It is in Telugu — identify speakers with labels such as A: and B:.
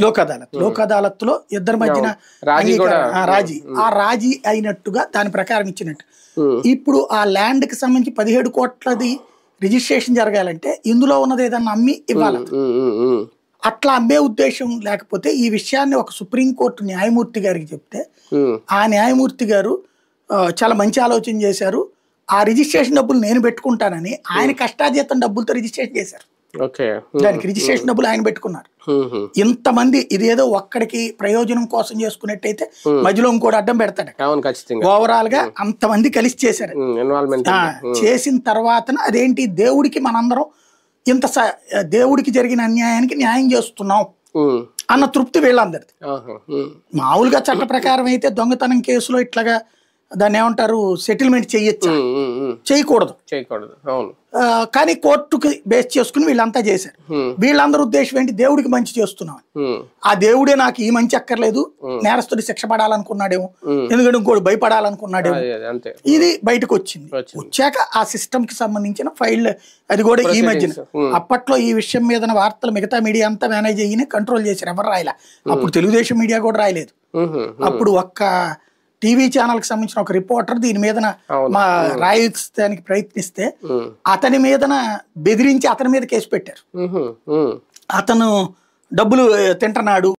A: లోక్ అదాలత్ లో ఇద్దరి మధ్యన రాజీ రాజీ అయినట్టుగా దాని ప్రకారం ఇచ్చినట్టు. ఇప్పుడు ఆ ల్యాండ్ కి సంబంధించి 17 కోట్లది రిజిస్ట్రేషన్ జరగాలంటే ఇందులో ఉన్నది ఏదన్నా అమ్మి ఇవ్వాలి. అట్లా అమ్మే ఉద్దేశం లేకపోతే ఈ విషయాన్ని ఒక సుప్రీంకోర్టు న్యాయమూర్తి గారికి చెప్తే ఆ న్యాయమూర్తి గారు చాలా మంచి ఆలోచన చేశారు, ఆ రిజిస్ట్రేషన్ డబ్బులు నేను పెట్టుకుంటానని ఆయన కష్టాజీతం డబ్బులతో రిజిస్ట్రేషన్ చేశారు. దానికి రిజిస్ట్రేషన్ డబ్బులు ఆయన పెట్టుకున్నారు. ఇంతమంది ఇదేదో ఒక్కడికి ప్రయోజనం కోసం చేసుకున్నట్టయితే మధ్యలో ఇంకోటి అడ్డం పెడతాడు. ఓవరాల్ గా అంతమంది కలిసి చేశారు. చేసిన తర్వాత అదేంటి దేవుడికి మనందరం ఇంత దేవుడికి జరిగిన అన్యాయానికి న్యాయం చేస్తున్నాం అన్న తృప్తి వీళ్ళందరిది. మామూలుగా చట్ట ప్రకారం అయితే దొంగతనం కేసులో ఇట్లాగా దాన్ని ఏమంటారు సెటిల్మెంట్ చేయొచ్చు, చేయకూడదు. కానీ కోర్టుకి బేస్ చేసుకుని వీళ్ళంతా చేశారు. వీళ్ళందరూ ఉద్దేశం ఏంటి, దేవుడికి మంచి చేస్తున్నాం, ఆ దేవుడే నాకు ఈ మంచి అక్కర్లేదు, నేరస్తుడి శిక్ష పడాలనుకున్నాడేమో, ఎందుకంటే ఇంకోటి భయపడాలనుకున్నాడేమో, ఇది బయటకు వచ్చింది. వచ్చాక ఆ సిస్టమ్ కి సంబంధించిన ఫైల్ అది కూడా ఈ మధ్యన అప్పట్లో ఈ విషయం మీద వార్తలు మిగతా మీడియా అంతా మేనేజ్ అయ్యి కంట్రోల్ చేశారు, ఎవరు రాయలే. అప్పుడు తెలుగుదేశం మీడియా కూడా రాయలేదు. అప్పుడు ఒక్క టీవీ ఛానల్ కి సంబంధించిన ఒక రిపోర్టర్ దీని మీద మా రాయడానికి ప్రయత్నిస్తే అతని మీదన బెదిరించి అతని మీద కేసు పెట్టారు. అతను డబ్బులు తింటున్నాడు,